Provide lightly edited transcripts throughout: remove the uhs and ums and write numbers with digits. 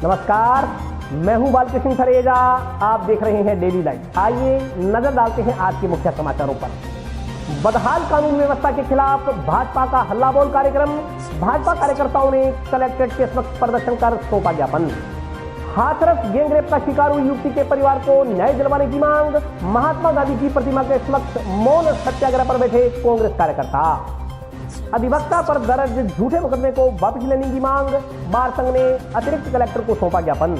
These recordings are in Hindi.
नमस्कार, मैं हूं बालकृष्ण थरेजा। आप देख रहे हैं डेली लाइव। आइए नजर डालते हैं आज के मुख्य समाचारों पर। बदहाल कानून व्यवस्था के खिलाफ भाजपा का हल्ला बोल कार्यक्रम। भाजपा कार्यकर्ताओं ने कलेक्ट्रेट के समक्ष प्रदर्शन कर सौंपा ज्ञापन। हाथरस गैंगरेप का शिकार हुई युवती के परिवार को न्याय दिलवाने की मांग। महात्मा गांधी की प्रतिमा के समक्ष मौन सत्याग्रह पर बैठे कांग्रेस कार्यकर्ता। अधिवक्ता पर दर्ज झूठे मुकदमे को वापस लेने की मांग। बार संघ ने अतिरिक्त कलेक्टर को सौंपा ज्ञापन।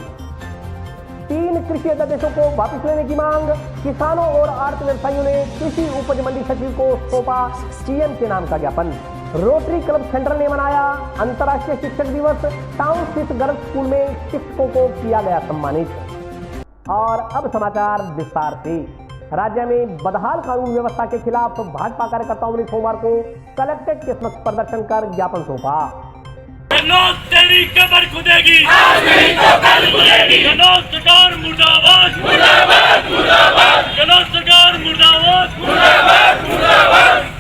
3 कृषि अध्यादेशों को वापस लेने की मांग। किसानों और आड़त व्यवसायियों ने कृषि उपज मंडी सचिव को सौंपा सीएम के नाम का ज्ञापन। रोटरी क्लब सेंट्रल ने मनाया अंतर्राष्ट्रीय शिक्षक दिवस। टाउन स्थित गर्ल्स स्कूल में शिक्षकों को किया गया सम्मानित। और अब समाचार विस्तार से। राज्य में बदहाल कानून व्यवस्था के खिलाफ भाजपा कार्यकर्ताओं ने सोमवार को कलेक्ट्रेट के समक्ष प्रदर्शन कर ज्ञापन सौंपा। तेरी कमर खुदेगी, आज नहीं तो कल खुदेगी। जनोज सरकार मुर्दाबाद, मुर्दाबाद, मुर्दाबाद। जनोज सरकार मुर्दाबाद, मुर्दाबाद, मुर्दाबाद।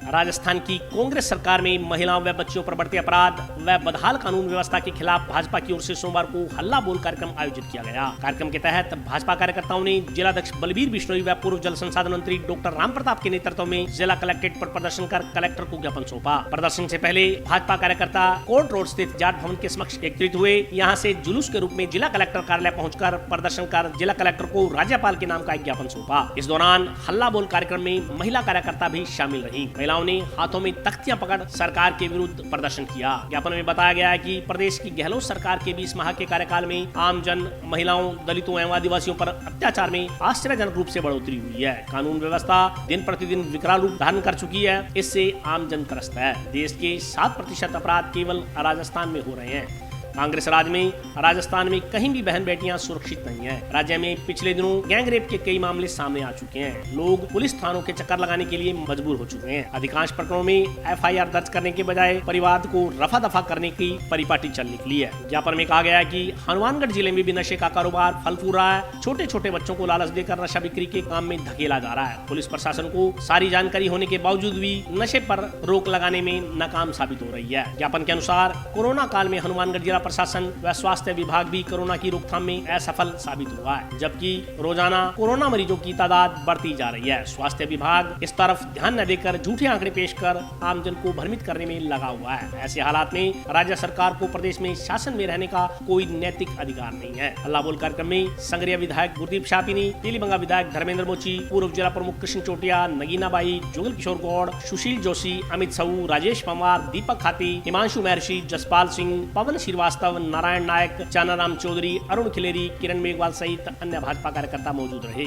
राजस्थान की कांग्रेस सरकार में महिलाओं व बच्चियों पर बढ़ते अपराध व बदहाल कानून व्यवस्था के खिलाफ भाजपा की ओर से सोमवार को हल्ला बोल कार्यक्रम आयोजित किया गया। कार्यक्रम के तहत भाजपा कार्यकर्ताओं ने जिलाध्यक्ष बलबीर बिश्नोई व पूर्व जल संसाधन मंत्री डॉक्टर राम प्रताप के नेतृत्व में जिला कलेक्ट्रेट पर प्रदर्शन कर कलेक्टर को ज्ञापन सौंपा। प्रदर्शन से पहले भाजपा कार्यकर्ता कोर्ट रोड स्थित जाट भवन के समक्ष एकत्रित हुए। यहाँ से जुलूस के रूप में जिला कलेक्टर कार्यालय पहुंचकर प्रदर्शन कर जिला कलेक्टर को राज्यपाल के नाम का एक ज्ञापन सौंपा। इस दौरान हल्ला बोल कार्यक्रम में महिला कार्यकर्ता भी शामिल रही। महिलाओं ने हाथों में तख्तियां पकड़ सरकार के विरुद्ध प्रदर्शन किया। ज्ञापन में बताया गया है कि प्रदेश की गहलोत सरकार के 20 माह के कार्यकाल में आमजन, महिलाओं, दलितों एवं आदिवासियों पर अत्याचार में आश्चर्यजनक रूप से बढ़ोतरी हुई है। कानून व्यवस्था दिन प्रतिदिन विकराल रूप धारण कर चुकी है। इससे आमजन त्रस्त है। देश के 7% अपराध केवल राजस्थान में हो रहे हैं। कांग्रेस राज में राजस्थान में कहीं भी बहन बेटियां सुरक्षित नहीं है। राज्य में पिछले दिनों गैंगरेप के कई मामले सामने आ चुके हैं। लोग पुलिस थानों के चक्कर लगाने के लिए मजबूर हो चुके हैं। अधिकांश प्रकरणों में एफआईआर दर्ज करने के बजाय परिवार को रफा दफा करने की परिपाटी चल निकली है। ज्ञापन में कहा गया है कि हनुमानगढ़ जिले में भी नशे का कारोबार फल फूल रहा है। छोटे छोटे बच्चों को लालच देकर नशा बिक्री के काम में धकेला जा रहा है। पुलिस प्रशासन को सारी जानकारी होने के बावजूद भी नशे पर रोक लगाने में नाकाम साबित हो रही है। ज्ञापन के अनुसार कोरोना काल में हनुमानगढ़ जिला प्रशासन व स्वास्थ्य विभाग भी कोरोना की रोकथाम में असफल साबित हुआ है, जबकि रोजाना कोरोना मरीजों की तादाद बढ़ती जा रही है। स्वास्थ्य विभाग इस तरफ ध्यान न देकर झूठे आंकड़े पेश कर आमजन को भ्रमित करने में लगा हुआ है। ऐसे हालात में राज्य सरकार को प्रदेश में शासन में रहने का कोई नैतिक अधिकार नहीं है। हल्ला बोल कार्यक्रम में संग्रिया विधायक गुरदीप शापिनी, तेलीबंगा विधायक धर्मेंद्र मोची, पूर्व जिला प्रमुख कृष्ण चोटिया, नगीना बाई, जुगल किशोर गौड़, सुशील जोशी, अमित साहू, राजेश पंवार, दीपक खाती, हिमांशु महर्षि, जसपाल सिंह, पवन श्रीवास्तव, नारायण नायक, चानाराम चौधरी, अरुण खिलेरी, किरण मेघवाल सहित अन्य भाजपा कार्यकर्ता मौजूद रहे।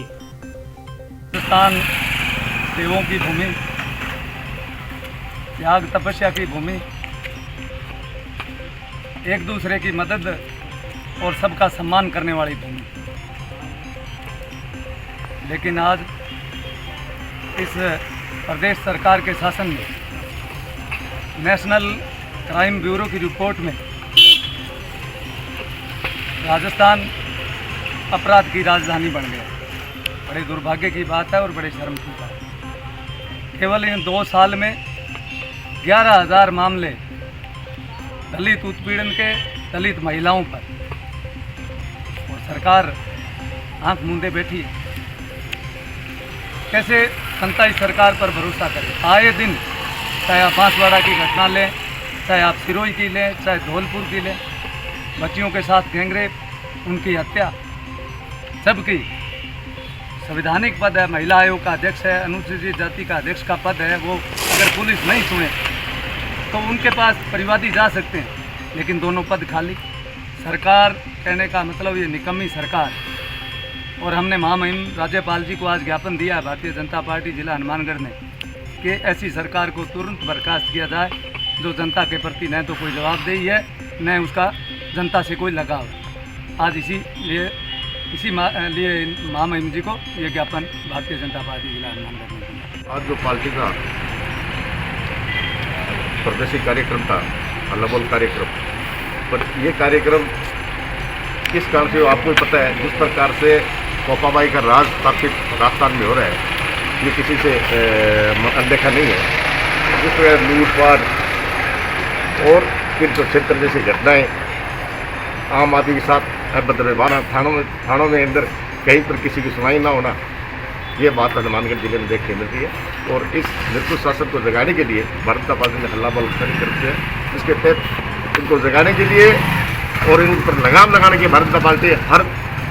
राजस्थान देवों की भूमि, त्याग तपस्या की भूमि, एक दूसरे की मदद और सबका सम्मान करने वाली भूमि। लेकिन आज इस प्रदेश सरकार के शासन में नेशनल क्राइम ब्यूरो की रिपोर्ट में राजस्थान अपराध की राजधानी बन गया। बड़े दुर्भाग्य की बात है और बड़े शर्म की बात है। केवल इन 2 साल में 11,000 मामले दलित उत्पीड़न के, दलित महिलाओं पर, और सरकार आंख मूंदे बैठी है। कैसे जनता इस सरकार पर भरोसा करे? आए दिन, चाहे आप बांसवाड़ा की घटना लें, चाहे आप सिरोही की लें, चाहे धौलपुर की लें, बच्चियों के साथ गैंगरेप, उनकी हत्या, जबकि संवैधानिक पद है, महिला आयोग का अध्यक्ष है, अनुसूचित जाति का अध्यक्ष का पद है, वो अगर पुलिस नहीं सुने तो उनके पास परिवादी जा सकते हैं, लेकिन दोनों पद खाली। सरकार कहने का मतलब ये निकम्मी सरकार। और हमने महामहिम राज्यपाल जी को आज ज्ञापन दिया है भारतीय जनता पार्टी जिला हनुमानगढ़ ने कि ऐसी सरकार को तुरंत बर्खास्त किया जाए जो जनता के प्रति न तो कोई जवाबदेही है, न उसका जनता से कोई लगाव। आज इसी लिए महामहिम जी को ये ज्ञापन भारतीय जनता पार्टी जिला हनुमानगढ़ ने दिया। आज जो पार्टी का प्रदर्शन कार्यक्रम था, हल्ला बोल कार्यक्रम, पर ये कार्यक्रम किस कारण से आपको पता है, जिस प्रकार से कोपाबाई का राज स्थापित राजस्थान में हो रहा है, ये किसी से अनदेखा नहीं है। जिस प्रकार लूटपाट और फिर क्षेत्र जैसी घटनाएं आम आदमी के साथ अभद्र व्यवहार, थानों में अंदर कहीं पर किसी की सुनवाई ना होना, ये बात हनुमानगढ़ जिले में देखने मिलती है। और इस निर्दोष शासन को जगाने के लिए भारतीय जनता पार्टी ने हल्ला बोल करते हैं। इसके तहत इनको जगाने के लिए और इन पर लगाम लगाने के भारतीय जनता पार्टी हर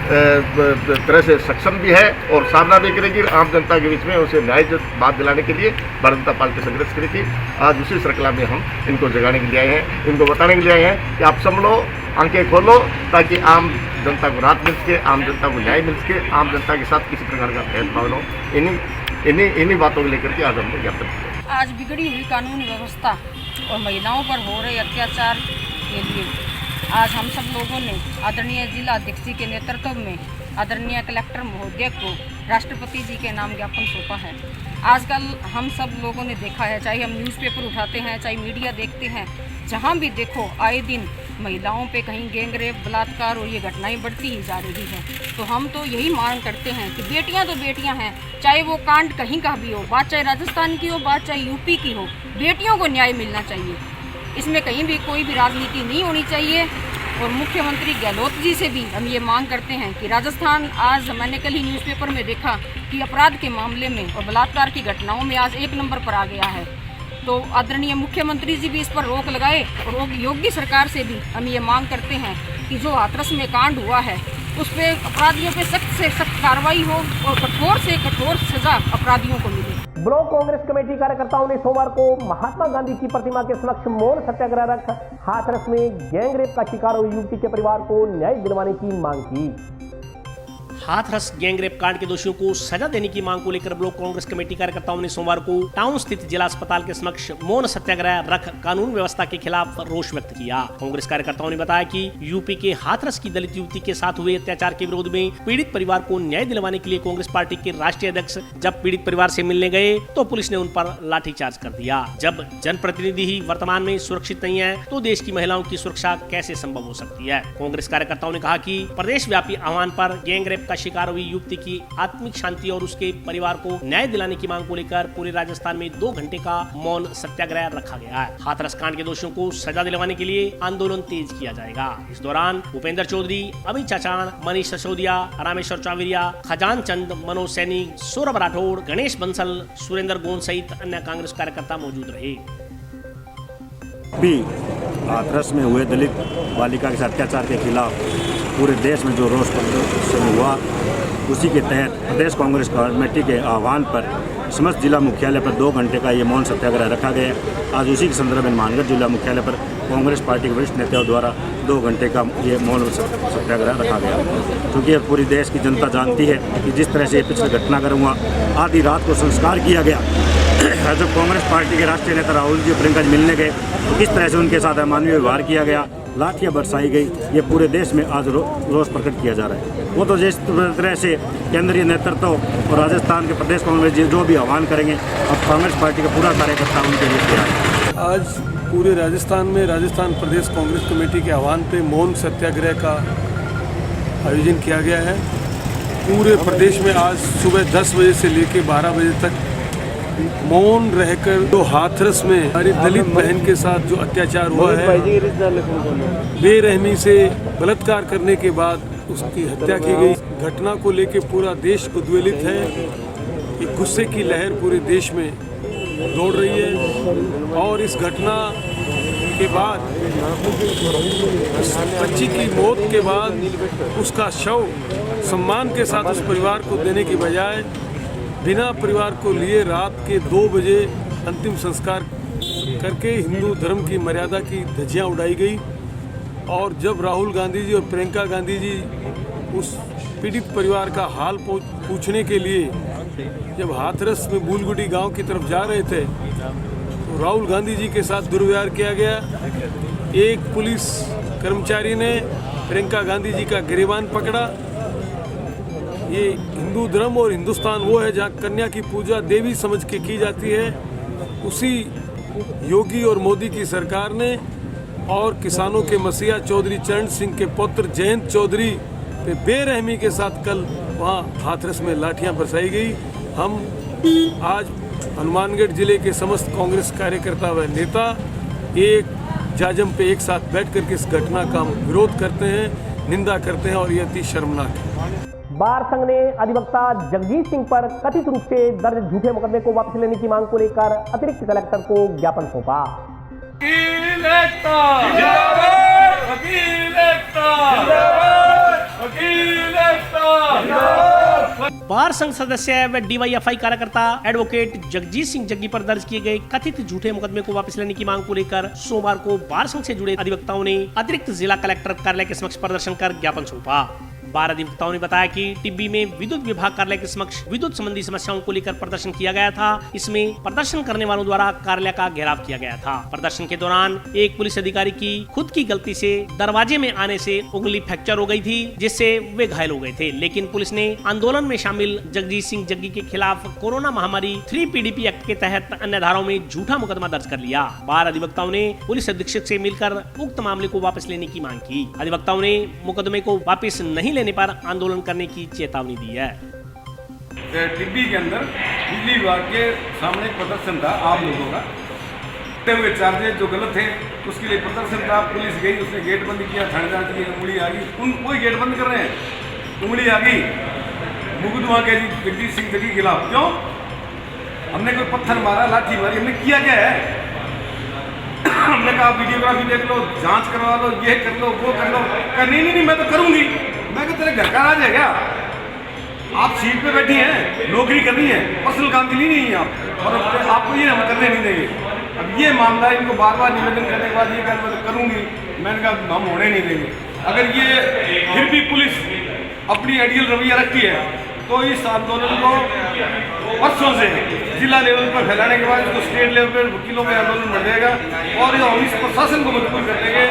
तरह से सक्षम भी है और सामना भी करेगी। आम जनता के बीच में उसे न्याय बात दिलाने के लिए भारतीय जनता पार्टी संघर्ष करेगी। आज उसी श्रृंखला में हम इनको जगाने के लिए आए हैं, इनको बताने के लिए आए हैं कि आप सब लोग आंखें खोलो, ताकि आम जनता को राहत मिल सके, आम जनता को न्याय मिल सके, आम जनता के साथ किसी प्रकार का भेदभाव हो। इन्हीं बातों को लेकर के आज हम लोग ज्ञापन किया। आज बिगड़ी हुई कानून व्यवस्था और महिलाओं पर हो रहे अत्याचार के लिए आज हम सब लोगों ने आदरणीय जिला अध्यक्ष जी के नेतृत्व में आदरणीय कलेक्टर महोदय को राष्ट्रपति जी के नाम ज्ञापन सौंपा है। आजकल हम सब लोगों ने देखा है, चाहे हम न्यूज़पेपर उठाते हैं, चाहे मीडिया देखते हैं, जहां भी देखो आए दिन महिलाओं पे कहीं गैंगरेप, बलात्कार और ये घटनाएं बढ़ती ही जा रही हैं। तो हम तो यही मांग करते हैं कि बेटियां तो बेटियां हैं, चाहे वो कांड कहीं का भी हो, बात चाहे राजस्थान की हो, बात चाहे यूपी की हो, बेटियों को न्याय मिलना चाहिए। इसमें कहीं भी कोई भी राजनीति नहीं होनी चाहिए। और मुख्यमंत्री गहलोत जी से भी हम ये मांग करते हैं कि राजस्थान, आज मैंने कल ही न्यूज़पेपर में देखा कि अपराध के मामले में और बलात्कार की घटनाओं में आज 1 नंबर पर आ गया है। तो आदरणीय मुख्यमंत्री जी भी इस पर रोक लगाए और योगी सरकार से भी हम ये मांग करते हैं कि जो हाथरस में कांड हुआ है उस पर अपराधियों पे सख्त से सख्त कार्रवाई हो और कठोर से कठोर सजा अपराधियों को मिले। ब्लॉक कांग्रेस कमेटी कार्यकर्ताओं ने सोमवार को महात्मा गांधी की प्रतिमा के समक्ष मौन सत्याग्रह रख हाथरस में गैंगरेप का शिकार हुई युवती के परिवार को न्याय दिलवाने की मांग की। हाथरस गैंगरेप कांड के दोषियों को सजा देने की मांग को लेकर ब्लॉक कांग्रेस कमेटी कार्यकर्ताओं ने सोमवार को टाउन स्थित जिला अस्पताल के समक्ष मौन सत्याग्रह रख कानून व्यवस्था के खिलाफ रोष व्यक्त किया। कांग्रेस कार्यकर्ताओं ने बताया कि यूपी के हाथरस की दलित युवती के साथ हुए अत्याचार के विरोध में पीड़ित परिवार को न्याय दिलवाने के लिए कांग्रेस पार्टी के राष्ट्रीय अध्यक्ष जब पीड़ित परिवार से मिलने गए तो पुलिस ने उन पर लाठीचार्ज कर दिया। जब जनप्रतिनिधि ही वर्तमान में सुरक्षित नहीं है तो देश की महिलाओं की सुरक्षा कैसे संभव हो सकती है। कांग्रेस कार्यकर्ताओं ने कहा कि प्रदेश व्यापी आह्वान पर गैंगरेप का शिकार हुई युवती की आत्मिक शांति और उसके परिवार को न्याय दिलाने की मांग को लेकर पूरे राजस्थान में 2 घंटे का मौन सत्याग्रह रखा गया है। हाथरस कांड के दोषियों को सजा दिलवाने के लिए आंदोलन तेज किया जाएगा। इस दौरान भूपेंद्र चौधरी, अभी चाचान, मनीष सिसोदिया, रामेश्वर चाविरिया, खजान चंद, मनोज सैनी, सौरभ राठौड़, गणेश बंसल, सुरेंद्र गोंद सहित अन्य कांग्रेस कार्यकर्ता मौजूद रहे। हाथरस में हुए दलित बालिका के अत्याचार के खिलाफ पूरे देश में जो रोष प्रदर्शन हुआ, उसी के तहत प्रदेश कांग्रेस कमेटी के आह्वान पर समस्त जिला मुख्यालय पर 2 घंटे का ये मौन सत्याग्रह रखा गया। आज उसी के संदर्भ में हनुमानगढ़ जिला मुख्यालय पर कांग्रेस पार्टी के वरिष्ठ नेताओं द्वारा 2 घंटे का ये मौन सत्याग्रह रखा गया, क्योंकि पूरी देश की जनता जानती है कि जिस तरह से पिछले घटनाक्रम हुआ, आधी रात को संस्कार किया गया। जब कांग्रेस पार्टी के राष्ट्रीय नेता राहुल जी प्रियंका जी मिलने गए तो किस तरह से उनके साथ अमानवीय व्यवहार किया गया, लाठियां बरसाई गई, ये पूरे देश में आज रोष प्रकट किया जा रहा है। वो तो जिस तरह से केंद्रीय नेतृत्व और राजस्थान के प्रदेश कांग्रेस जो भी आह्वान करेंगे, अब कांग्रेस पार्टी का पूरा कार्यकर्ता उनके लिए तैयार है। आज पूरे राजस्थान में राजस्थान प्रदेश कांग्रेस कमेटी के आह्वान पे मौन सत्याग्रह का आयोजन किया गया है। पूरे प्रदेश में आज सुबह 10 बजे से लेकर 12 बजे तक मौन रहकर जो हाथरस में हमारी दलित बहन के साथ जो अत्याचार हुआ है, बेरहमी से बलात्कार करने के बाद उसकी हत्या की गई, घटना को लेकर पूरा देश उद्वेलित है। एक गुस्से की लहर पूरे देश में दौड़ रही है और इस घटना के बाद उस बच्ची की मौत के बाद उसका शव सम्मान के साथ उस परिवार को देने की बजाय बिना परिवार को लिए रात के 2 बजे अंतिम संस्कार करके हिंदू धर्म की मर्यादा की धज्जियां उड़ाई गई। और जब राहुल गांधी जी और प्रियंका गांधी जी उस पीड़ित परिवार का हाल पूछने के लिए जब हाथरस में बुलगुडी गांव की तरफ जा रहे थे तो राहुल गांधी जी के साथ दुर्व्यवहार किया गया। एक पुलिस कर्मचारी ने प्रियंका गांधी जी का गिरेबान पकड़ा। ये हिंदू धर्म और हिंदुस्तान वो है जहाँ कन्या की पूजा देवी समझ के की जाती है। उसी योगी और मोदी की सरकार ने और किसानों के मसीहा चौधरी चरण सिंह के पुत्र जयंत चौधरी पे बेरहमी के साथ कल वहाँ हाथरस में लाठियाँ बरसाई गई। हम आज हनुमानगढ़ जिले के समस्त कांग्रेस कार्यकर्ता व नेता एक जाजम पे एक साथ बैठ करके इस घटना का हम विरोध करते हैं, निंदा करते हैं और ये अति शर्मनाक है। बार संघ ने अधिवक्ता जगजीत सिंह पर कथित रूप से दर्ज झूठे मुकदमे को वापस लेने की मांग को लेकर अतिरिक्त कलेक्टर को ज्ञापन सौंपा। बार संघ सदस्य व डीवाईएफआई कार्यकर्ता एडवोकेट जगजीत सिंह जग्गी पर दर्ज किए गए कथित झूठे मुकदमे को वापस लेने की मांग को लेकर सोमवार को बार संघ से जुड़े अधिवक्ताओं ने अतिरिक्त जिला कलेक्टर कार्यालय के समक्ष प्रदर्शन कर ज्ञापन सौंपा। बार अधिवक्ताओं ने बताया कि टिब्बी में विद्युत विभाग कार्यालय के समक्ष विद्युत संबंधी समस्याओं को लेकर प्रदर्शन किया गया था। इसमें प्रदर्शन करने वालों द्वारा कार्यालय का घेराव किया गया था। प्रदर्शन के दौरान एक पुलिस अधिकारी की खुद की गलती से दरवाजे में आने से उंगली फ्रैक्चर हो गई थी, जिससे वे घायल हो गए थे। लेकिन पुलिस ने आंदोलन में शामिल जगजीत सिंह जग्गी के खिलाफ कोरोना महामारी 3 PDP एक्ट के तहत अन्य धाराओं में झूठा मुकदमा दर्ज कर लिया। बार अधिवक्ताओं ने पुलिस अधीक्षक से मिलकर उक्त मामले को वापस लेने की मांग की। अधिवक्ताओं ने मुकदमे को वापस नहीं लेने पर आंदोलन करने की चेतावनी दी है। टिब्बी के अंदर बिजली विभाग के सामने एक प्रदर्शन था आप लोगों का, हुए चार्जेस जो गलत थे उसके लिए प्रदर्शन था। पुलिस गई, उसने गेट बंद किया, थानेदार की उंगली आ गई, कोई गेट बंद कर रहे हैं, उंगली आ गई मुकदमा के जगजीत सिंह जग्गी के खिलाफ। क्यों? हमने कोई पत्थर मारा, लाठी मारी, हमने किया क्या है? हमने कहा वीडियोग्राफी देख लो, जांच करवा लो, ये कर लो, वो कर लो। कहा नहीं मैं तो करूंगी। मैं कहा तेरे घर का राज है क्या? आप सीट पे बैठी हैं, नौकरी करनी है, पर्सनल काम के लिए नहीं है आप, और आपको ये हम करने नहीं देंगे। अब ये मामला इनको बार बार निवेदन करने के बाद ये करूंगी, मैंने कहा हम होने नहीं देंगे। अगर ये फिर भी पुलिस अपनी आइडियल रवैया रखती है तो इस आंदोलन को वर्षों से जिला लेवल पर फैलाने के बाद इसको स्टेट लेवल पर वकीलों में आंदोलन बढ़ जाएगा और इस प्रशासन को मजबूर कर देंगे।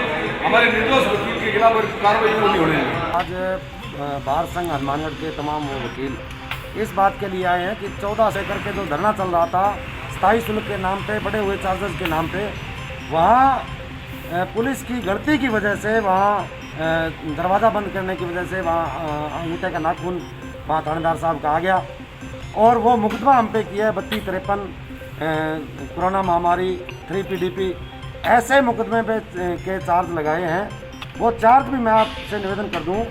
हमारे निर्दोष वकील के खिलाफ कार्रवाई नहीं होने देंगे। आज बार संघ हनुमानगढ़ के तमाम वकील इस बात के लिए आए हैं कि 14 से करके जो धरना चल रहा था स्थायी शुल्क के नाम पे, बढ़े हुए चार्जेस के नाम पे, वहाँ पुलिस की गलती की वजह से वहाँ दरवाज़ा बंद करने की वजह से वहाँ अंगूठे का नाखून वहाँ थानेदार साहब का आ गया और वो मुकदमा हम पे किया है 3253 कोरोना महामारी 3 PDP ऐसे मुकदमे पे के चार्ज लगाए हैं। वो चार्ज भी मैं आपसे निवेदन कर दूं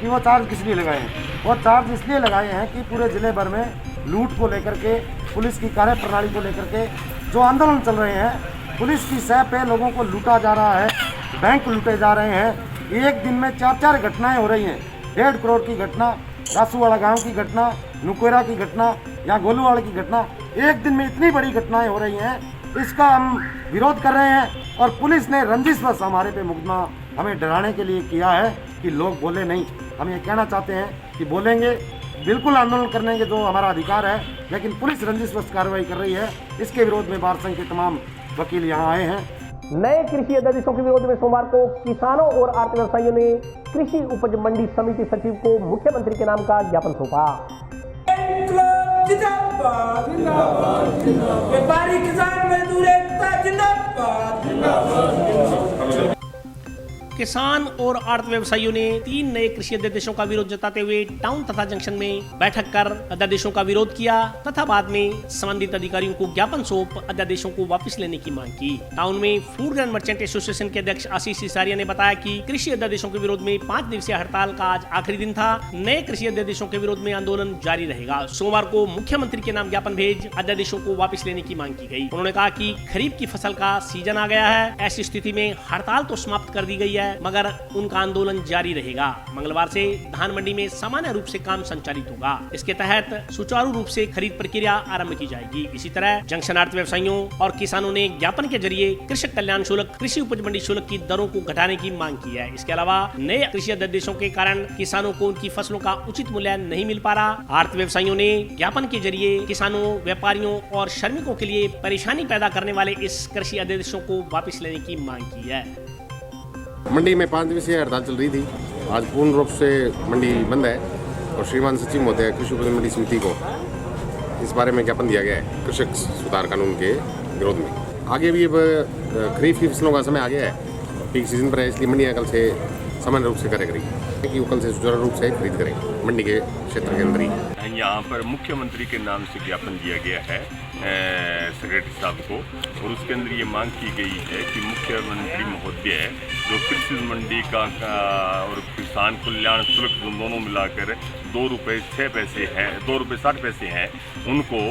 कि वो चार्ज किस लिए लगाए हैं। वो चार्ज इसलिए लगाए हैं कि पूरे ज़िले भर में लूट को लेकर के, पुलिस की कार्यप्रणाली को लेकर के जो आंदोलन चल रहे हैं, पुलिस की सह पे लोगों को लूटा जा रहा है, बैंक लूटे जा रहे हैं। एक दिन में 4 घटनाएँ हो रही हैं। 1.5 करोड़ की घटना, रासूवाड़ा गांव की घटना, नुकेरा की घटना या गोलूवाड़ा की घटना, एक दिन में इतनी बड़ी घटनाएं हो रही हैं। इसका हम विरोध कर रहे हैं और पुलिस ने रंजिशवश हमारे पे मुकदमा हमें डराने के लिए किया है कि लोग बोले नहीं। हम ये कहना चाहते हैं कि बोलेंगे, बिल्कुल आंदोलन करने के जो हमारा अधिकार है, लेकिन पुलिस रंजिशवश कार्रवाई कर रही है। इसके विरोध में बार संघ के तमाम वकील यहाँ आए हैं। नए कृषि अध्यादेशों के विरोध में सोमवार को किसानों और आर्थ व्यवसायियों ने कृषि उपज मंडी समिति सचिव को मुख्यमंत्री के नाम का ज्ञापन सौंपा। व्यापारी किसान मजदूर एकता जिंदाबाद। किसान और अर्थ व्यवसायियों ने 3 नए कृषि अध्यादेशों का विरोध जताते हुए टाउन तथा जंक्शन में बैठक कर अध्यादेशों का विरोध किया तथा बाद में संबंधित अधिकारियों को ज्ञापन सौंप अध्यादेशों को वापस लेने की मांग की। टाउन में फूड एंड मर्चेंट एसोसिएशन के अध्यक्ष आशीष सिसारिया ने बताया कि कृषि अध्यादेशों के विरोध में 5 दिवसीय हड़ताल का आज आखिरी दिन था। नए कृषि अध्यादेशों के विरोध में आंदोलन जारी रहेगा। सोमवार को मुख्यमंत्री के नाम ज्ञापन भेज अध्यादेशों को वापस लेने की मांग की गई। उन्होंने कहा कि खरीफ की फसल का सीजन आ गया है, ऐसी स्थिति में हड़ताल तो समाप्त कर दी गई है मगर उनका आंदोलन जारी रहेगा। मंगलवार से धान मंडी में सामान्य रूप से काम संचालित होगा। इसके तहत सुचारू रूप से खरीद प्रक्रिया आरंभ की जाएगी। इसी तरह जंक्शन अर्थ व्यवसायियों और किसानों ने ज्ञापन के जरिए कृषक कल्याण शुल्क, कृषि उपज मंडी शुल्क की दरों को घटाने की मांग की है। इसके अलावा नए कृषि अध्यादेशों के कारण किसानों को उनकी फसलों का उचित मूल्य नहीं मिल पा रहा। अर्थ व्यवसायियों ने ज्ञापन के जरिए किसानों, व्यापारियों और श्रमिकों के लिए परेशानी पैदा करने वाले इस कृषि अध्यादेशों को वापस लेने की मांग की है। मंडी में 5 दिवसीय हड़ताल चल रही थी। आज पूर्ण रूप से मंडी बंद है और श्रीमान सचिव महोदय कृषि उपज मंडी समिति को इस बारे में ज्ञापन दिया गया है कृषक सुधार कानून के विरोध में। आगे भी अब खरीफ की फसलों का समय आ गया है, पीक सीजन पर है, इसलिए मंडियाँ कल से सामान्य रूप से कार्य करेगी कि वो कल से सुचारू रूप से खरीद करें मंडी के क्षेत्र के अंदर ही। यहाँ पर मुख्यमंत्री के नाम से ज्ञापन दिया गया है सेक्रेटरी साहब को, और उसके अंदर ये मांग की गई है कि मुख्यमंत्री महोदय जो कृषि मंडी का और किसान कल्याण शुल्क दोनों मिलाकर 2 रुपये 6 पैसे है, 2 रुपये 60 पैसे हैं, उनको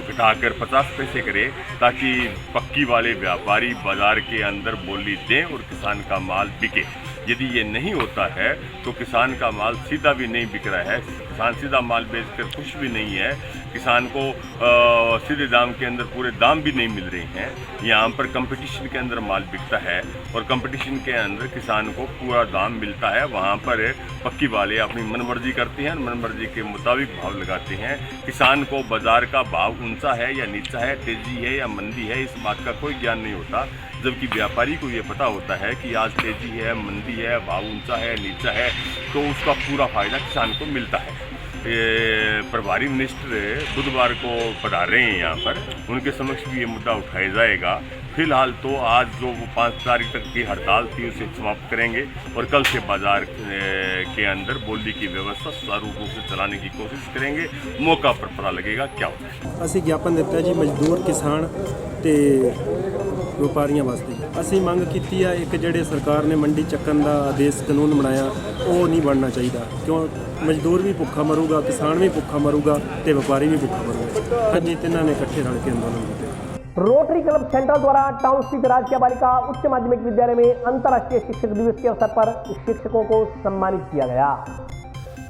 घटाकर 50 पैसे करे, ताकि पक्की वाले व्यापारी बाज़ार के अंदर बोली दें और किसान का माल बिके। यदि ये नहीं होता है तो किसान का माल सीधा भी नहीं बिक रहा है, किसान सीधा माल बेचकर खुश भी नहीं है, किसान को सीधे दाम के अंदर पूरे दाम भी नहीं मिल रहे हैं। यहाँ पर कंपटीशन के अंदर माल बिकता है और कंपटीशन के अंदर किसान को पूरा दाम मिलता है। वहाँ पर पक्की वाले अपनी मनमर्जी करते हैं, मनमर्जी के मुताबिक भाव लगाते हैं। किसान को बाज़ार का भाव ऊंचा है या नीचा है, तेज़ी है या मंदी है, इस बात का कोई ज्ञान नहीं होता, जबकि व्यापारी को ये पता होता है कि आज तेज़ी है, मंदी है, भाव ऊंचा है, नीचा है, तो उसका पूरा फ़ायदा किसान को मिलता है। प्रभारी मिनिस्टर बुधवार को पधार रहे हैं यहाँ पर, उनके समक्ष भी ये मुद्दा उठाया जाएगा। फिलहाल तो आज जो 5 तारीख तक की हड़ताल थी उसे समाप्त करेंगे और कल से बाज़ार के अंदर बोली की व्यवस्था सुचारू रूप से चलाने की कोशिश करेंगे। मौका पर पता लगेगा क्या होता है। ਅਸੀਂ ज्ञापन ਦਿੱਤਾ ਜੀ ਮਜ਼ਦੂਰ ਕਿਸਾਨ ਤੇ ਵਪਾਰੀਆਂ ਵਾਸਤੇ। ਅਸੀਂ ਮੰਗ ਕੀਤੀ ਆ ਇੱਕ ਜਿਹੜੇ ਸਰਕਾਰ ਨੇ ਮੰਡੀ ਚੱਕਣ ਦਾ ਆਦੇਸ਼ ਕਾਨੂੰਨ ਬਣਾਇਆ ਉਹ ਨਹੀਂ ਬਣਨਾ ਚਾਹੀਦਾ, ਕਿਉਂ ਮਜ਼ਦੂਰ ਵੀ ਭੁੱਖਾ ਮਰੂਗਾ, ਕਿਸਾਨ ਵੀ ਭੁੱਖਾ ਮਰੂਗਾ ਤੇ ਵਪਾਰੀ ਵੀ ਭੁੱਖਾ ਮਰੂਗਾ। ਅੱਜ ਤਿੰਨਾਂ ਨੇ ਇਕੱਠੇ रल के अंदोलन किया। रोटरी क्लब सेंट्रल द्वारा टाउन स्थित राजकीय बालिका उच्च माध्यमिक विद्यालय में अंतर्राष्ट्रीय शिक्षक दिवस के अवसर पर शिक्षकों को सम्मानित किया गया।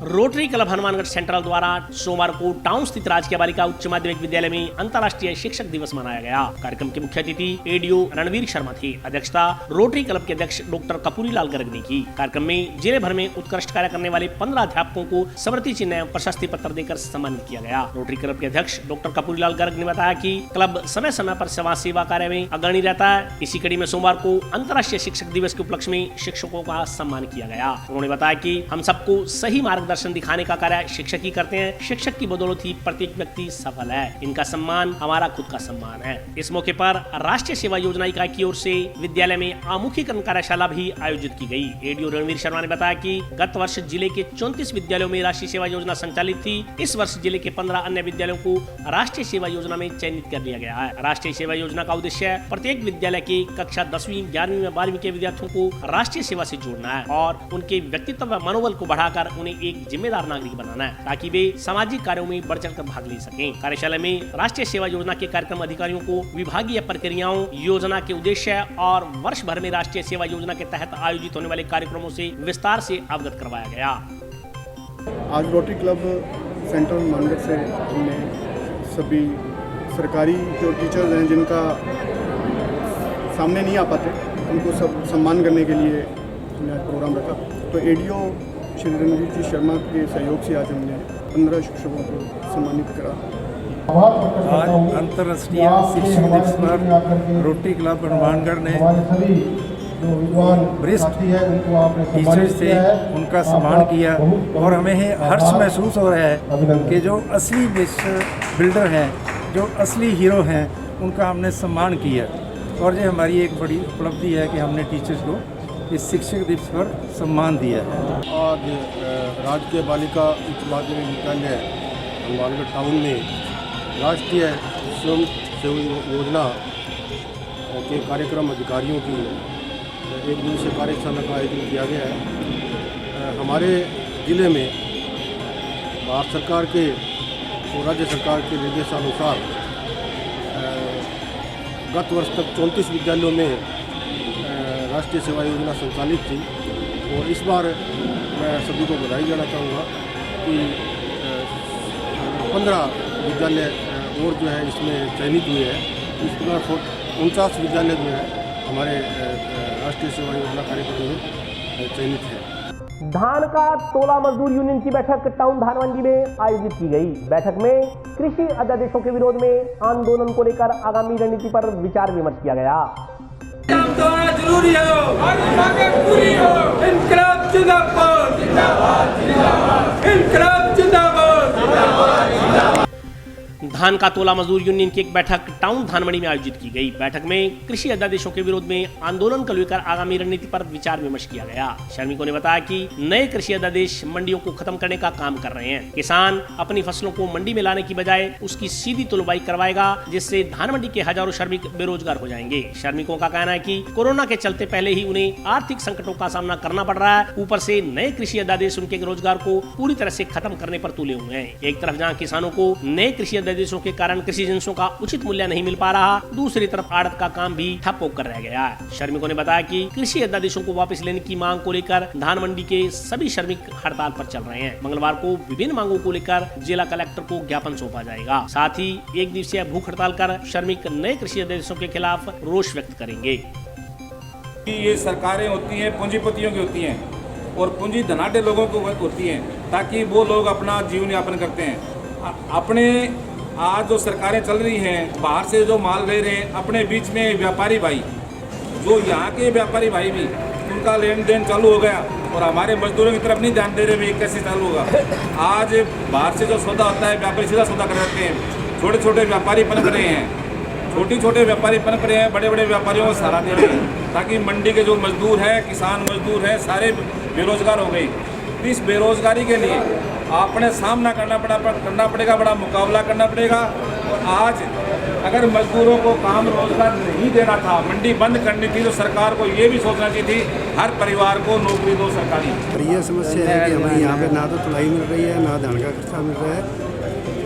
रोटरी क्लब हनुमानगढ़ सेंट्रल द्वारा सोमवार को टाउन स्थित राजकीय बालिका उच्च माध्यमिक विद्यालय में अंतर्राष्ट्रीय शिक्षक दिवस मनाया गया। कार्यक्रम के मुख्य अतिथि एडीओ रणवीर शर्मा थे। अध्यक्षता रोटरी क्लब के अध्यक्ष डॉक्टर कपूरी लाल गर्ग ने की। कार्यक्रम में जिले भर में उत्कृष्ट कार्य करने वाले 15 अध्यापकों को स्मृति चिन्ह एवं प्रशस्ति पत्र देकर सम्मानित किया गया। रोटरी क्लब के अध्यक्ष डॉक्टर कपूरी लाल गर्ग ने बताया कि क्लब समय समय पर समाज सेवा कार्य में अग्रणी रहता है। इसी कड़ी में सोमवार को अंतर्राष्ट्रीय शिक्षक दिवस के उपलक्ष्य में शिक्षकों का सम्मान किया गया। उन्होंने बताया कि हम सबको सही मार्गदर्शन दिखाने का कार्य शिक्षक ही करते हैं। शिक्षक की बदौलत ही प्रत्येक व्यक्ति सफल है। इनका सम्मान हमारा खुद का सम्मान है। इस मौके पर राष्ट्रीय सेवा योजना इकाई की ओर से विद्यालय में आमुखीकरण कार्यशाला भी आयोजित की गई। एडीओ रणवीर शर्मा ने बताया कि गत वर्ष जिले के 34 विद्यालयों में राष्ट्रीय सेवा योजना संचालित थी। इस वर्ष जिले के 15 अन्य विद्यालयों को राष्ट्रीय सेवा योजना में चयनित कर लिया गया है। राष्ट्रीय सेवा योजना का उद्देश्य प्रत्येक विद्यालय के कक्षा 10वीं, 11वीं व 12वीं के विद्यार्थियों को राष्ट्रीय सेवा से जोड़ना है और उनके व्यक्तित्व व मनोबल को बढ़ाकर उन्हें एक जिम्मेदार नागरिक बनाना है, ताकि वे सामाजिक कार्यों में बढ़ चढ़कर भाग ले सकें। कार्यशाला में राष्ट्रीय सेवा योजना के कार्यक्रम अधिकारियों को विभागीय प्रक्रियाओं, योजना के उद्देश्य और वर्ष भर में राष्ट्रीय सेवा योजना के तहत आयोजित होने वाले कार्यक्रमों से विस्तार से अवगत करवाया गया। आज रोटरी क्लब सेंट्रल मानगढ़ से हमने सभी सरकारी जो टीचर्स हैं जिनका सामने नहीं आ पाते, उनको सब सम्मान करने के लिए प्रोग्राम रखा। तो एडीओ श्री रणवीर जी शर्मा के सहयोग से आज हमने 15 शिक्षकों को सम्मानित करा। आज अंतर्राष्ट्रीय शिक्षक दिवस पर रोटरी क्लब हनुमानगढ़ ने वरिष्ठ टीचर्स से उनका सम्मान किया और हमें हर्ष महसूस हो रहा है कि जो असली बिल्डर हैं, जो असली हीरो हैं, उनका हमने सम्मान किया और ये हमारी एक बड़ी उपलब्धि है कि हमने टीचर्स को इस शिक्षक दिवस पर सम्मान दिया है। आज राजकीय बालिका उच्च माध्यमिक विद्यालय हनुमानगढ़ टाउन में राष्ट्रीय स्वयं सेवा योजना के कार्यक्रम अधिकारियों की एक दिवसीय कार्यशाला का आयोजन किया गया है। हमारे ज़िले में भारत सरकार के और राज्य सरकार के निर्देशानुसार गत वर्ष तक 34 विद्यालयों में राष्ट्रीय सेवा योजना संचालित थी और इस बार मैं सभी को बधाई देना चाहूँगा कि 15 विद्यालय और जो है इसमें चयनित हुए हैं। इस प्रकार 49 विद्यालय जो है हमारे राष्ट्रीय सेवा योजना कार्यक्रम में चयनित है। धान का तोला मजदूर यूनियन की बैठक टाउन धानवंजी में आयोजित की गई। बैठक में कृषि अध्यादेशों के विरोध में आंदोलन को लेकर आगामी रणनीति पर विचार विमर्श किया गया। जरूरी हो, हमारी मांगें पूरी हो। इनकलाब जिंदाबाद, जिंदाबाद, जिंदाबाद। इनकलाब जिंदाबाद, जिंदाबाद, जिंदाबाद। धान का तोला मजदूर यूनियन की एक बैठक टाउन धानमंडी में आयोजित की गई। बैठक में कृषि अध्यादेशों के विरोध में आंदोलन को लेकर आगामी रणनीति पर विचार विमर्श किया गया। श्रमिकों ने बताया कि नए कृषि अध्यादेश मंडियों को खत्म करने का काम कर रहे हैं। किसान अपनी फसलों को मंडी में लाने की बजाय उसकी सीधी तुलवाई करवाएगा, जिससे धानमंडी के हजारों श्रमिक बेरोजगार हो जाएंगे। श्रमिकों का कहना है कि कोरोना के चलते पहले ही उन्हें आर्थिक संकटों का सामना करना पड़ रहा है, ऊपर से नए कृषि अध्यादेश उनके रोजगार को पूरी तरह से खत्म करने पर तुले हुए हैं। एक तरफ जहां किसानों को नए कृषि अध्यादेशों के कारण कृषि जिंसों का उचित मूल्य नहीं मिल पा रहा, दूसरी तरफ आड़त का काम भी ठप होकर रह गया है। श्रमिकों ने बताया कि कृषि अध्यादेशों को वापस लेने की मांग को लेकर धानमंडी के सभी श्रमिक हड़ताल पर चल रहे हैं। मंगलवार को विभिन्न मांगों को लेकर जिला कलेक्टर को ज्ञापन सौंपा जाएगा। साथ ही एक दिवसीय भूख हड़ताल कर श्रमिक नए कृषि अध्यादेशों के खिलाफ रोष व्यक्त करेंगे। ये सरकारें होती हैं पूंजीपतियों की होती हैं और पूंजी धनाढ़ लोगों को होती हैं, ताकि वो लोग अपना जीवन यापन करते हैं। अपने आज जो सरकारें चल रही हैं, बाहर से जो माल ले रहे हैं, अपने बीच में व्यापारी भाई, जो यहाँ के व्यापारी भाई भी उनका लेन देन चालू हो गया और हमारे मजदूरों की तरफ नहीं ध्यान दे रहे भाई कैसे चालू होगा। आज बाहर से जो सौदा होता है व्यापारी सीधा सौदा कर रहे हैं, छोटे छोटे व्यापारी पनप रहे हैं, छोटे व्यापारी पनप रहे हैं, बड़े बड़े व्यापारियों को सहारा दे रहे हैं, ताकि मंडी के जो मजदूर हैं, किसान मजदूर हैं, सारे बेरोजगार हो गए। इस बेरोजगारी के लिए आपने सामना करना पड़ेगा, बड़ा मुकाबला करना पड़ेगा। और आज अगर मजदूरों को काम रोजगार नहीं देना था, मंडी बंद करनी थी, तो सरकार को ये भी सोचना चाहिए थी हर परिवार को नौकरी दो सरकारी। और ये समस्या है कि हमें यहाँ पे ना तो तुलाई मिल रही है, ना धान का खर्चा मिल रहा है।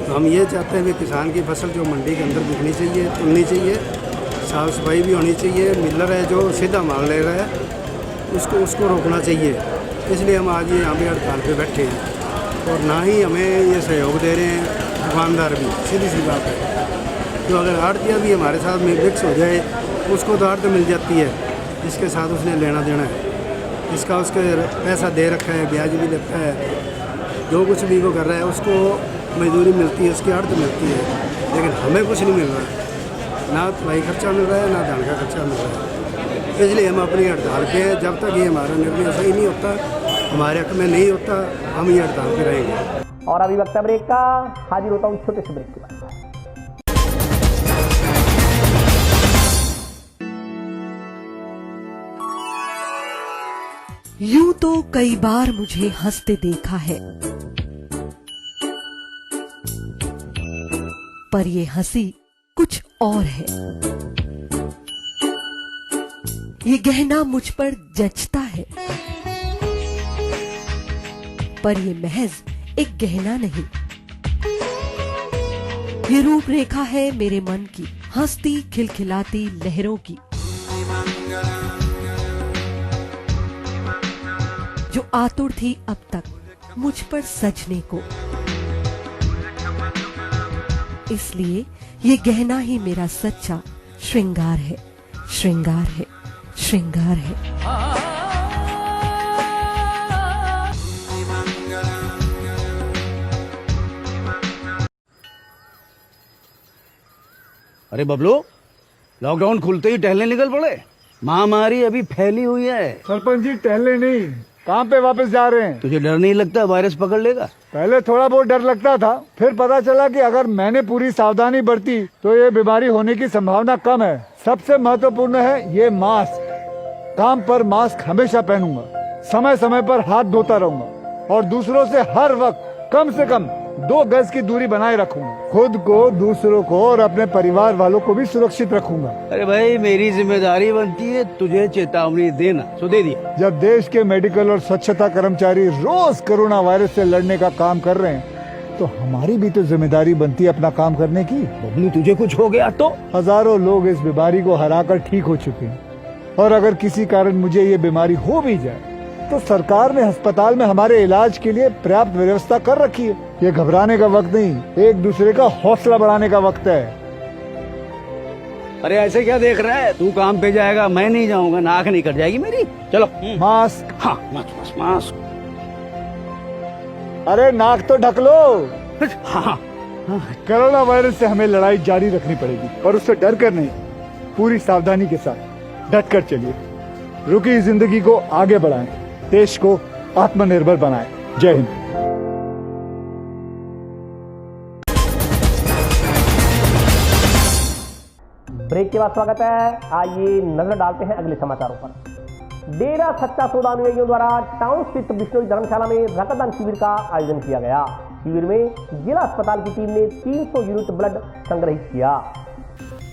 तो हम ये चाहते हैं कि किसान की फसल जो मंडी के अंदर बिकनी चाहिए, तुलनी चाहिए, साफ सफाई भी होनी चाहिए। मिलर है जो सीधा माल ले रहा है उसको रोकना चाहिए। इसलिए हम आज यहाँ पे हड़ताल पे बैठे हैं और ना ही हमें ये सहयोग दे रहे हैं दुकानदार भी। सीधी सी बात है, तो अगर आड़तिया भी हमारे साथ में मिक्स हो जाए, उसको तो आड़त मिल जाती है जिसके साथ उसने लेना देना है, जिसका उसके पैसा दे रखा है, ब्याज भी लगता है, जो कुछ भी वो कर रहा है उसको मजदूरी मिलती है, उसकी आड़त मिलती है। लेकिन हमें कुछ नहीं मिल रहा है, ना भाई खर्चा मिल रहा है, ना धान का खर्चा मिल रहा है। इसलिए हम अपनी हड़ताल पे हैं। जब तक ये हमारा निर्णय सही नहीं होता, हमारे हक में नहीं होता, हम ये हड़ताल पे रहेंगे। और अभी वक्त ब्रेक का, हाजिर होता हूँ छोटे से ब्रेक के बाद। यूं तो कई बार मुझे हंसते देखा है, पर ये हंसी कुछ और है। ये गहना मुझ पर जचता है, पर ये महज एक गहना नहीं, ये रूपरेखा है मेरे मन की, हंसती खिलखिलाती लहरों की, जो आतुर थी अब तक मुझ पर सजने को। इसलिए ये गहना ही मेरा सच्चा श्रृंगार है, श्रृंगार है, श्रृंगार है। अरे बबलू, लॉकडाउन खुलते ही टहलने निकल पड़े। महामारी अभी फैली हुई है। सरपंच जी टहलने नहीं, काम पे वापस जा रहे हैं। तुझे डर नहीं लगता वायरस पकड़ लेगा? पहले थोड़ा बहुत डर लगता था, फिर पता चला कि अगर मैंने पूरी सावधानी बरती तो ये बीमारी होने की संभावना कम है। सबसे महत्वपूर्ण है ये मास्क। काम पर मास्क हमेशा पहनूंगा, समय समय पर हाथ धोता रहूंगा और दूसरों से हर वक्त कम से कम 2 गज की दूरी बनाए रखूंगा। खुद को, दूसरों को और अपने परिवार वालों को भी सुरक्षित रखूंगा। अरे भाई, मेरी जिम्मेदारी बनती है तुझे चेतावनी देना, तो दे दिया। जब देश के मेडिकल और स्वच्छता कर्मचारी रोज कोरोना वायरस से लड़ने का काम कर रहे हैं, तो हमारी भी तो जिम्मेदारी बनती है अपना काम करने की। बबलू, तुझे कुछ हो गया तो? हजारों लोग इस बीमारी को हराकर ठीक हो चुके हैं, और अगर किसी कारण मुझे ये बीमारी हो भी जाए तो सरकार ने अस्पताल में हमारे इलाज के लिए पर्याप्त व्यवस्था कर रखी है। ये घबराने का वक्त नहीं, एक दूसरे का हौसला बढ़ाने का वक्त है। अरे ऐसे क्या देख रहा है? तू काम पे जाएगा, मैं नहीं जाऊंगा, नाक नहीं कट जाएगी मेरी। चलो मास्क। हाँ, मास्क। अरे नाक तो ढक लो। हाँ। कोरोना वायरस से हमें लड़ाई जारी रखनी पड़ेगी, और उससे डर कर नहीं, पूरी सावधानी के साथ डट कर चलिए। रुकी जिंदगी को आगे बढ़ाएं, देश को आत्मनिर्भर बनाएं। जय हिंद। ब्रेक के बाद स्वागत है। आइए नजर डालते हैं अगले समाचारों पर। डेरा सच्चा सौदा अनुयायियों द्वारा टाउन स्थित बिश्नोई धर्मशाला में रक्तदान शिविर का आयोजन किया गया। शिविर में जिला अस्पताल की टीम ने 300 यूनिट ब्लड संग्रहित किया।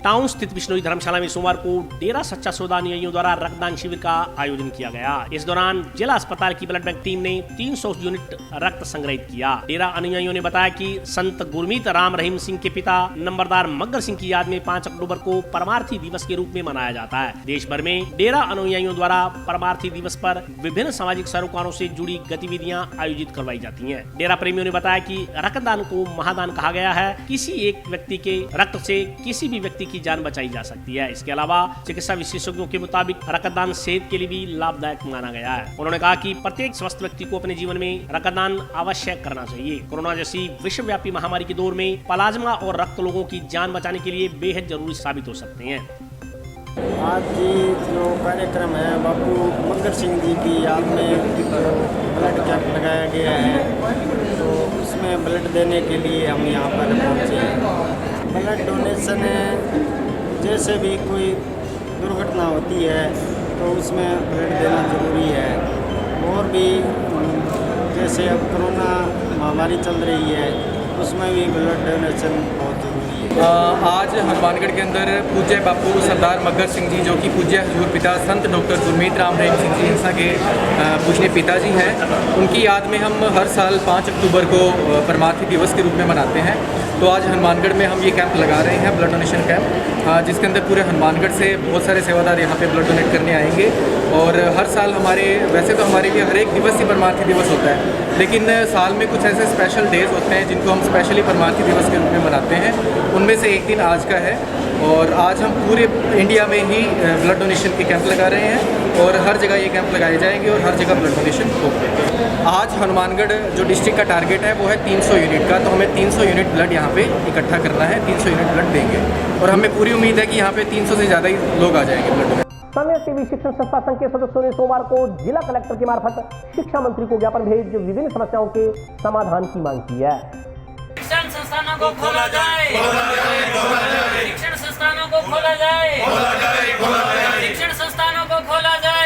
टाउन स्थित बिश्नोई धर्मशाला में सोमवार को डेरा सच्चा सौदा अनुयायियों द्वारा रक्तदान शिविर का आयोजन किया गया। इस दौरान जिला अस्पताल की ब्लड बैंक टीम ने 300 यूनिट रक्त संग्रहित किया। डेरा अनुयायियों ने बताया कि संत गुरमीत राम रहीम सिंह के पिता नंबरदार मग्गर सिंह की याद में 5 अक्टूबर को परमार्थी दिवस के रूप में मनाया जाता है। देश भर में डेरा अनुयायियों द्वारा परमार्थी दिवस पर विभिन्न सामाजिक सरोकारों से जुड़ी गतिविधियां आयोजित करवाई जाती हैं। डेरा प्रेमियों ने बताया कि रक्तदान को महादान कहा गया है। किसी एक व्यक्ति के रक्त से किसी भी व्यक्ति की जान बचाई जा सकती है। इसके अलावा चिकित्सा विशेषज्ञों के मुताबिक रक्तदान सेहत के लिए भी लाभदायक माना गया है। उन्होंने कहा कि प्रत्येक स्वस्थ व्यक्ति को अपने जीवन में रक्तदान अवश्य करना चाहिए। कोरोना जैसी विश्वव्यापी महामारी के दौर में प्लाज्मा और रक्त लोगों की जान बचाने के लिए बेहद जरूरी साबित हो सकते हैं। आज जो कार्यक्रम है बापू मग्गर सिंह जी की याद में ब्लड कैंप लगाया गया है, तो उसमें ब्लड देने के लिए हम यहाँ पर पहुँचे हैं। ब्लड डोनेशन जैसे भी कोई दुर्घटना होती है तो उसमें ब्लड देना ज़रूरी है। और भी जैसे अब कोरोना महामारी चल रही है उसमें भी ब्लड डोनेशन बहुत ज़रूरी है। आज हनुमानगढ़ के अंदर पूज्य बापू सरदार मग्गर सिंह जी, जो कि पूज्य हजूर पिता संत डॉक्टर गुरमीत राम रहीम सिंह जी हिंसा के पूजनीय पिताजी हैं, उनकी याद में हम हर साल 5 अक्टूबर को परमार्थी दिवस के रूप में मनाते हैं। तो आज हनुमानगढ़ में हम ये कैंप लगा रहे हैं, ब्लड डोनेशन कैंप, जिसके अंदर पूरे हनुमानगढ़ से बहुत सारे सेवादार यहाँ पे ब्लड डोनेट करने आएंगे। और हर साल वैसे तो हमारे लिए हर एक दिवस ही परमार्थी दिवस होता है, लेकिन साल में कुछ ऐसे स्पेशल डेज होते हैं जिनको हम स्पेशली परमार्थी दिवस के रूप में मनाते हैं। उनमें से एक दिन आज का है और आज हम पूरे इंडिया में ही ब्लड डोनेशन के कैंप लगा रहे हैं और हर जगह ये कैंप लगाए जाएंगे और हर जगह ब्लड डोनेशन होगा। आज हनुमानगढ़ जो डिस्ट्रिक्ट का टारगेट है वो है 300 यूनिट का, तो हमें 300 यूनिट ब्लड यहाँ पे इकट्ठा करना है। 300 यूनिट ब्लड देंगे और हमें पूरी उम्मीद है कि यहाँ पे 300 से ज़्यादा ही लोग आ जाएंगे ब्लड डोनेट। समय टीवी शिक्षण संस्था संघ के सदस्यों ने सोमवार को जिला कलेक्टर के मार्फत शिक्षा मंत्री को ज्ञापन भेज विभिन्न समस्याओं के समाधान की मांग की है। शिक्षण संस्थानों को खोला जाए, शिक्षण संस्थानों को खोला जाए, शिक्षण संस्थानों को खोला जाए।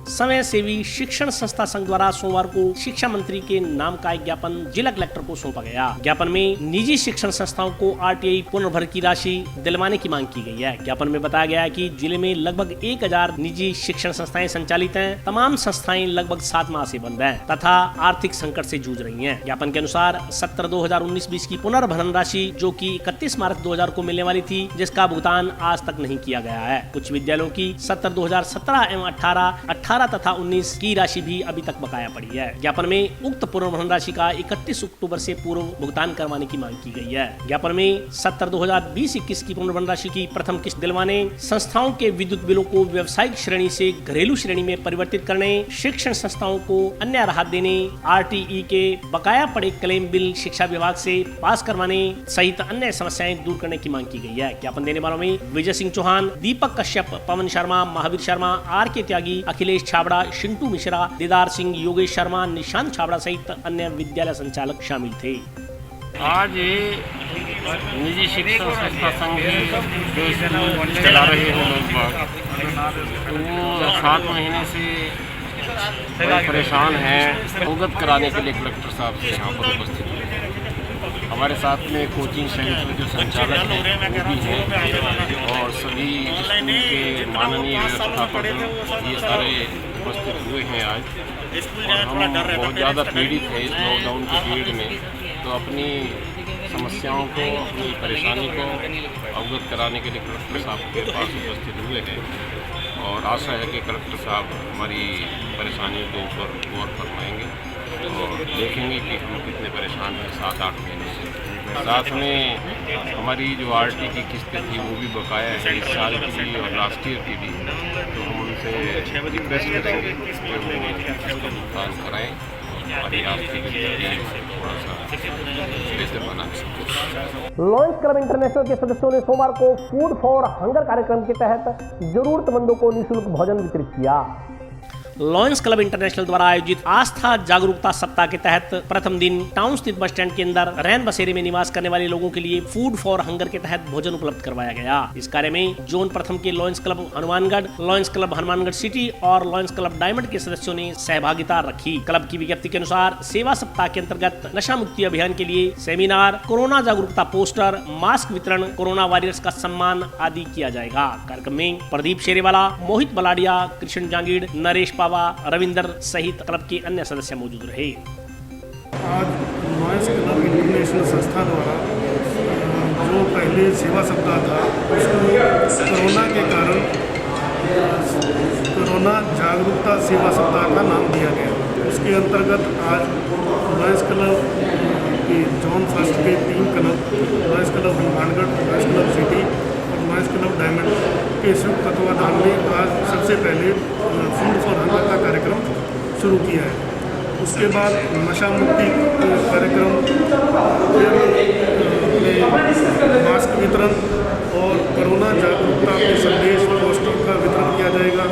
समय सेवी शिक्षण संस्था संघ द्वारा सोमवार को शिक्षा मंत्री के नाम का एक ज्ञापन जिला कलेक्टर को सौंपा गया। ज्ञापन में निजी शिक्षण संस्थाओं को RTI पुनर्भर की राशि दिलवाने की मांग की गई है। ज्ञापन में बताया गया है कि जिले में लगभग 1000 निजी शिक्षण संस्थाएं संचालित हैं। तमाम संस्थाएं लगभग 7 माह से बंद हैं तथा आर्थिक संकट से जूझ रही हैं। ज्ञापन के अनुसार सत्र 2019-20 की पुनर्भरण राशि जो कि 31 मार्च 2000 को मिलने वाली थी, जिसका भुगतान आज तक नहीं किया गया है। कुछ विद्यालयों की सत्र 2017 एवं 18 तथा 19 की राशि भी अभी तक बकाया पड़ी है। ज्ञापन में उक्त पुनर्भरण राशि का 31 अक्टूबर से पूर्व भुगतान करवाने की मांग की गई है। ज्ञापन में सत्र 2020-21 की पुनर्भरण राशि की प्रथम किस्त दिलवाने, संस्थाओं के विद्युत बिलों को व्यावसायिक श्रेणी से घरेलू श्रेणी में परिवर्तित करने, शिक्षण संस्थाओं को अन्य राहत देने, RTE के बकाया पड़े क्लेम बिल शिक्षा विभाग से पास करवाने सहित अन्य समस्याएं दूर करने की मांग की गई है। ज्ञापन देने वालों में विजय सिंह चौहान, दीपक कश्यप, पवन शर्मा, महावीर शर्मा, RK त्यागी, अखिलेश छाबड़ा, शिंटू मिश्रा, दीदार सिंह, योगेश शर्मा, निशांत छाबड़ा सहित अन्य विद्यालय संचालक शामिल थे। आज निजी शिक्षण संस्था संघ जो स्कूल चला रहे हैं लोग वो 7 महीने से परेशान हैं। अवगत कराने के लिए कलेक्टर साहब से यहाँ पर उपस्थित हुए। हमारे साथ में कोचिंग सेंटर जो संचालक हैं वो भी हैं और सभी स्कूल के माननीय व्यवस्थापक ये सारे उपस्थित हुए हैं आज। और हम बहुत ज़्यादा पीड़ित हैं इस लॉकडाउन के पीरियड में, तो अपनी समस्याओं को, अपनी परेशानी को अवगत कराने के लिए कलेक्टर साहब के पास उपस्थित हुए हैं और आशा है कि कलेक्टर साहब हमारी परेशानियों के ऊपर गौर फरमाएंगे और देखेंगे कि हम कितने परेशान हैं 7-8 महीने से। साथ में हमारी जो RT की किस्तें थी वो भी बकाया है इस साल की भी और लास्ट ईयर की भी, तो हम उनसे रिक्वेस्ट करेंगे कि वो भुगतान कराएँ हमारी आर्थिक स्थिति थोड़ा सा बेहतर बना सकें। लॉयंस क्लब इंटरनेशनल के सदस्यों ने सोमवार को फूड फॉर हंगर कार्यक्रम के तहत जरूरतमंदों को निःशुल्क भोजन वितरित किया। लॉयंस क्लब इंटरनेशनल द्वारा आयोजित आस्था जागरूकता सप्ताह के तहत प्रथम दिन टाउन स्थित बस स्टैंड के अंदर रैन बसेरे में निवास करने वाले लोगों के लिए फूड फॉर हंगर के तहत भोजन उपलब्ध करवाया गया। इस कार्य में जोन प्रथम के lions club Hanumangarh, lions club Hanumangarh city और लॉयंस क्लब डायमंड के सदस्यों ने सहभागिता रखी। क्लब की विज्ञप्ति के अनुसार सेवा सप्ताह के अंतर्गत नशा मुक्ति अभियान के लिए सेमिनार, कोरोना जागरूकता पोस्टर, मास्क वितरण, कोरोना वॉरियर्स का सम्मान आदि किया जाएगा। कार्यक्रम में प्रदीप शेरेवाला, मोहित बलाडिया, कृष्ण जांगीड़, नरेश पावा, रविंदर सहित क्लब के अन्य सदस्य मौजूद रहे। आज लॉयंस क्लब इंटरनेशनल संस्था द्वारा जो पहले सेवा सप्ताह था उसको कोरोना के कारण कोरोना जागरूकता सेवा सप्ताह का नाम दिया गया। उसके अंतर्गत आज लॉयंस क्लब की जोन फर्स्ट के 3 club, lions club Hanumangarh, lions club city और लॉयंस क्लब डायमंड के संयुक्त तत्वाधान में आज सबसे पहले फूड फॉर हंगर का कार्यक्रम शुरू किया है। उसके बाद नशा मुक्ति कार्यक्रम, मास्क वितरण और कोरोना जागरूकता के संदेश पोस्टर का वितरण किया जाएगा।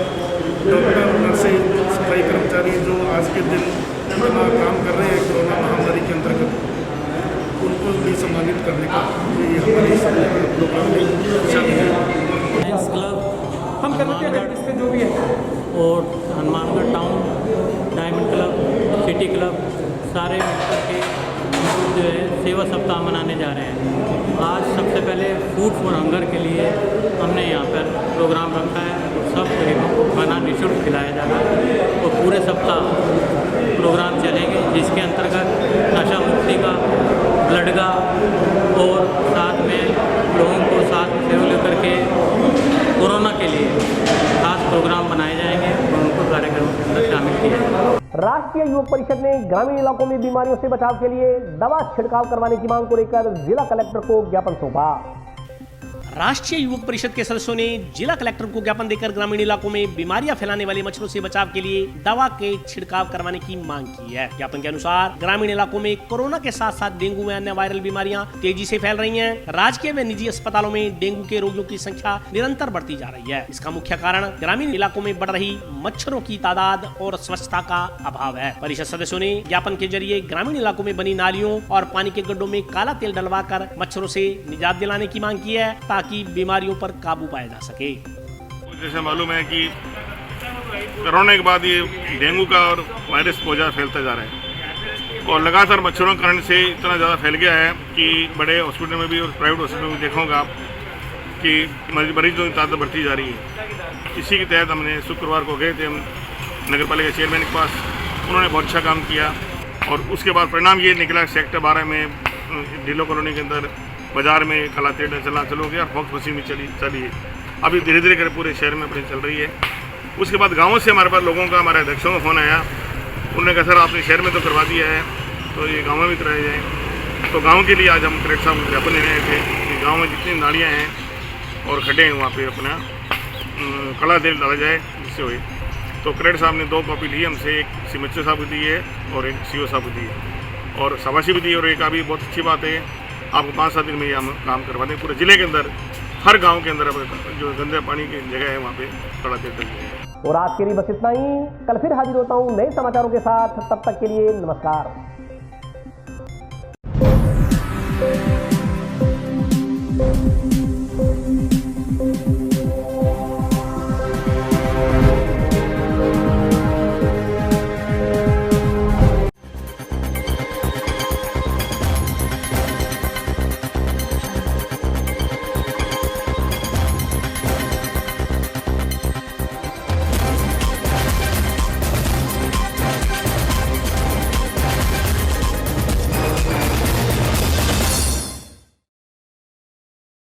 डॉक्टर, नर्सें, सफाई कर्मचारी जो आज के दिन इतना काम कर रहे हैं कोरोना महामारी के अंतर्गत, उनको भी सम्मानित करने का ये हमारी हम करते जो भी है। और Hanumangarh town, diamond club, city club सारे मिलकर के जो है सेवा सप्ताह मनाने जा रहे हैं। आज सबसे पहले फूड फॉर हंगर के लिए हमने यहाँ पर प्रोग्राम रखा है। सब गरीबों को खाना निःशुल्क खिलाया जाएगा और पूरे सप्ताह प्रोग्राम चलेंगे, जिसके अंतर्गत नशा मुक्ति का, ब्लड का और साथ में लोगों को साथ सेवा लेकर के कोरोना के लिए खास प्रोग्राम बनाए जाएंगे और उनको कार्यक्रम के अंदर शामिल किया जाएगा। राष्ट्रीय युवक परिषद ने ग्रामीण इलाकों में बीमारियों से बचाव के लिए दवा छिड़काव करवाने की मांग को लेकर जिला कलेक्टर को ज्ञापन सौंपा। राष्ट्रीय युवक परिषद के सदस्यों ने जिला कलेक्टर को ज्ञापन देकर ग्रामीण इलाकों में बीमारियां फैलाने वाले मच्छरों से बचाव के लिए दवा के छिड़काव करवाने की मांग की है। ज्ञापन के अनुसार ग्रामीण इलाकों में कोरोना के साथ साथ डेंगू व अन्य वायरल बीमारियां तेजी से फैल रही हैं। राजकीय व निजी अस्पतालों में डेंगू के रोगियों की संख्या निरंतर बढ़ती जा रही है। इसका मुख्य कारण ग्रामीण इलाकों में बढ़ रही मच्छरों की तादाद और स्वच्छता का अभाव है। परिषद सदस्यों ने ज्ञापन के जरिए ग्रामीण इलाकों में बनी नालियों और पानी के गड्ढों में काला तेल डलवा कर मच्छरों से निजात दिलाने की मांग की है, ताकि बीमारियों पर काबू पाया जा सके। जैसे मालूम है कि कोरोना के बाद ये डेंगू का और वायरस बहुत ज़्यादा फैलता जा रहा है और लगातार मच्छरों के कारण से इतना ज़्यादा फैल गया है कि बड़े हॉस्पिटल में भी और प्राइवेट हॉस्पिटल में भी देखोगा कि मरीजों की तादाद बढ़ती जा रही है। इसी के तहत हमने शुक्रवार को गए थे हम नगर पालिका चेयरमैन के पास, उन्होंने बहुत अच्छा काम किया और उसके बाद परिणाम ये निकला सेक्टर 12 में ढीलो कॉलोनी के अंदर बाजार में काला तेल चलना चालू हो गया और फॉक्स मशीन भी चली है। अभी धीरे धीरे कर पूरे शहर में अपनी चल रही है। उसके बाद गाँव से हमारे पास लोगों का, हमारे अध्यक्षों का फ़ोन आया, उन्होंने कहा सर आपने शहर में तो करवा दिया है तो ये गाँव में भी कराया जाए। तो गाँव के लिए आज हम कलेक्टर साहब ज्ञापन देने आए थे कि गाँव में जितनी नालियाँ हैं और खड्डे हैं वहाँ पर अपना काला तेल डाला जाए जिससे हुए। तो कलेक्टर साहब ने 2 कॉपी ली हमसे, एक सीएमएचओ साहब को दी है और एक सीओ साहब को दी है और शाबाशी भी दी। और एक अभी बहुत अच्छी बात है, आपको 5-7 दिन में ये हम काम करवा दें। पूरे जिले के अंदर हर गांव के अंदर जो गंदे पानी की जगह है वहाँ पे काला तेल डल जाएगा। और आज के लिए बस इतना ही। कल फिर हाजिर होता हूँ नए समाचारों के साथ, तब तक के लिए नमस्कार।